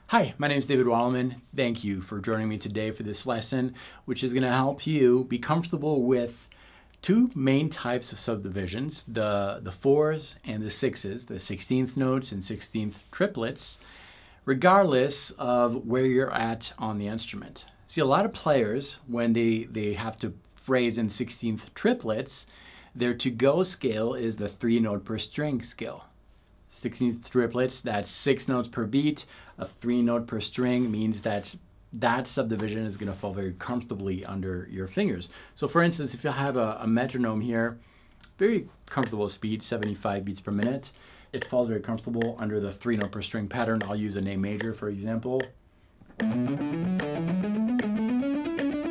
Hi, my name is David Wallerman. Thank you for joining me today for this lesson, which is going to help you be comfortable with two main types of subdivisions, the fours and the sixes, the 16th notes and 16th triplets, regardless of where you're at on the instrument. See, a lot of players, when they have to phrase in 16th triplets, their to-go scale is the 3-note per string scale. 16th triplets, that's 6 notes per beat. A 3-note per string means that that subdivision is going to fall very comfortably under your fingers. So for instance, if you have a metronome here, very comfortable speed, 75 beats per minute. It falls very comfortable under the 3-note per string pattern. I'll use an A major, for example.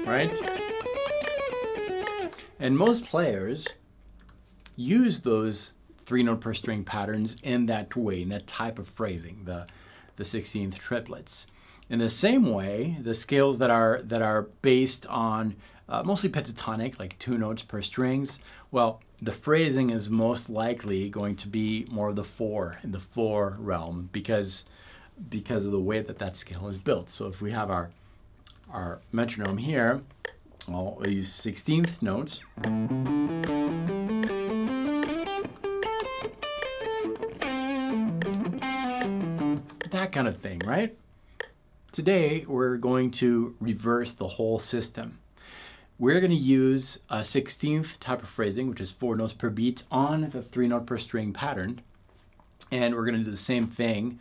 Right? And most players use those 3-note per string patterns in that way, in that type of phrasing, the 16th triplets. In the same way, the scales that are based on mostly pentatonic, like 2 notes per strings, well, the phrasing is most likely going to be more of the 4, in the 4 realm, because of the way that scale is built. So if we have our metronome here, I'll use 16th notes. That kind of thing, right? Today, we're going to reverse the whole system. We're going to use a 16th type of phrasing, which is 4 notes per beat on the 3-note per string pattern. And we're going to do the same thing,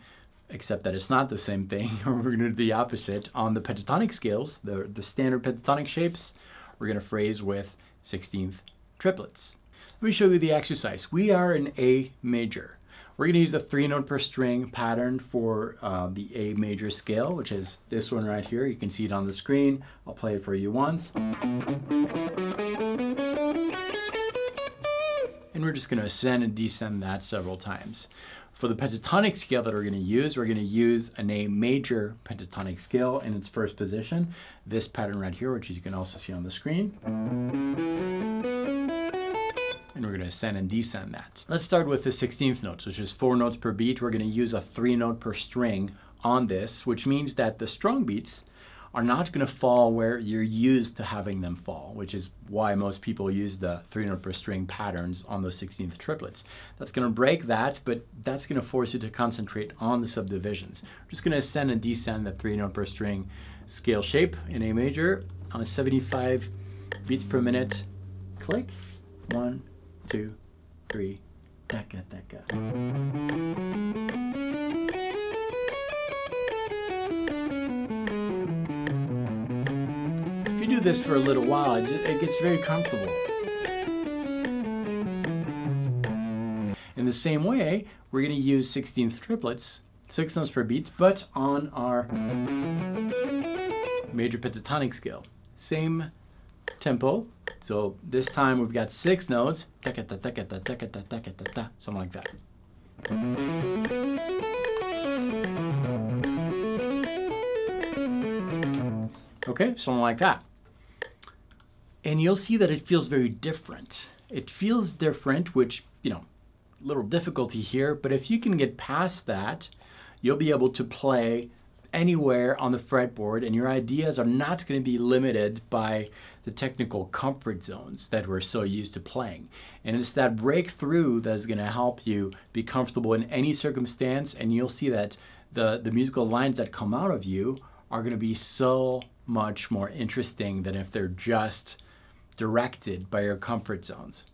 except that it's not the same thing. We're going to do the opposite on the pentatonic scales, the standard pentatonic shapes. We're going to phrase with 16th triplets. Let me show you the exercise. We are in A major. We're going to use the 3-note per string pattern for the A major scale, which is this one right here. You can see it on the screen. I'll play it for you once. And we're just going to ascend and descend that several times. For the pentatonic scale that we're going to use an A major pentatonic scale in its first position. This pattern right here, which you can also see on the screen. And we're going to ascend and descend that. Let's start with the 16th notes, which is 4 notes per beat. We're going to use a 3-note per string on this, which means that the strong beats are not going to fall where you're used to having them fall, which is why most people use the 3-note per string patterns on those 16th triplets. That's going to break that, but that's going to force you to concentrate on the subdivisions. We're just going to ascend and descend the 3-note per string scale shape in A major on a 75 beats per minute click. 1, 2, 3, taka, taka. If you do this for a little while, it gets very comfortable. In the same way, we're going to use 16th triplets, 6 notes per beat, but on our major pentatonic scale. Same tempo. So this time we've got 6 notes, something like that. Okay, something like that. And you'll see that it feels very different. It feels different, which, a little difficulty here, but if you can get past that, you'll be able to play anywhere on the fretboard, and your ideas are not going to be limited by the technical comfort zones that we're so used to playing. And it's that breakthrough that is going to help you be comfortable in any circumstance, and you'll see that the musical lines that come out of you are going to be so much more interesting than if they're just directed by your comfort zones.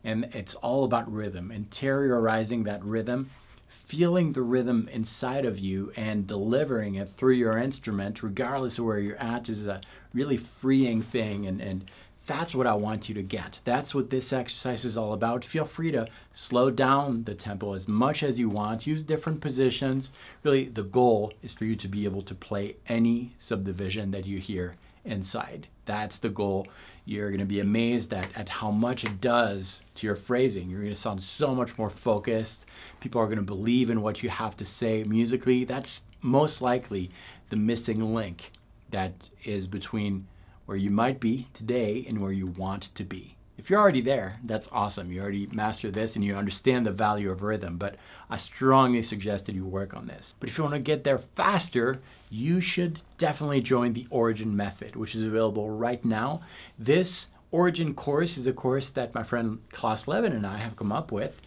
And it's all about rhythm, interiorizing that rhythm, feeling the rhythm inside of you and delivering it through your instrument, regardless of where you're at, is a really freeing thing. And that's what I want you to get. That's what this exercise is all about. Feel free to slow down the tempo as much as you want. Use different positions. Really, the goal is for you to be able to play any subdivision that you hear inside. That's the goal. You're going to be amazed at how much it does to your phrasing. You're going to sound so much more focused. People are going to believe in what you have to say musically. That's most likely the missing link that is between where you might be today and where you want to be. If you're already there, that's awesome. You already mastered this and you understand the value of rhythm, but I strongly suggest that you work on this. But if you want to get there faster, you should definitely join the Origin Method, which is available right now. This Origin course is a course that my friend Klaus Levin and I have come up with.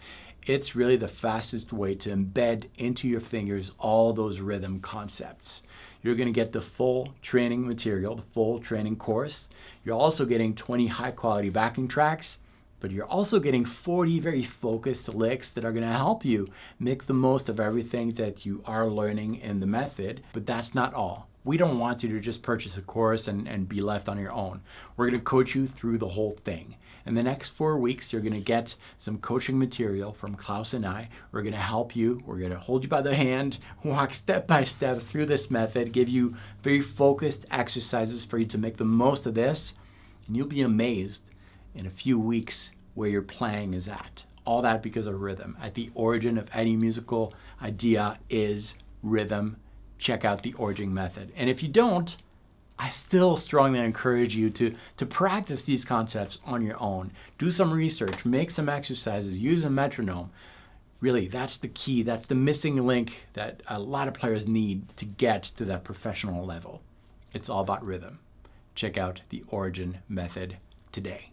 It's really the fastest way to embed into your fingers all those rhythm concepts. You're going to get the full training material, the full training course. You're also getting 20 high quality backing tracks, but you're also getting 40 very focused licks that are going to help you make the most of everything that you are learning in the method. But that's not all. We don't want you to just purchase a course and be left on your own. We're going to coach you through the whole thing. In the next 4 weeks, you're going to get some coaching material from Klaus and I. We're going to help you. We're going to hold you by the hand, walk step by step through this method, give you very focused exercises for you to make the most of this. And you'll be amazed in a few weeks where your playing is at. All that because of rhythm. At the origin of any musical idea is rhythm. Check out the Origin Method. And if you don't, I still strongly encourage you to practice these concepts on your own. Do some research, make some exercises, use a metronome. Really, that's the key. That's the missing link that a lot of players need to get to that professional level. It's all about rhythm. Check out the Origin Method today.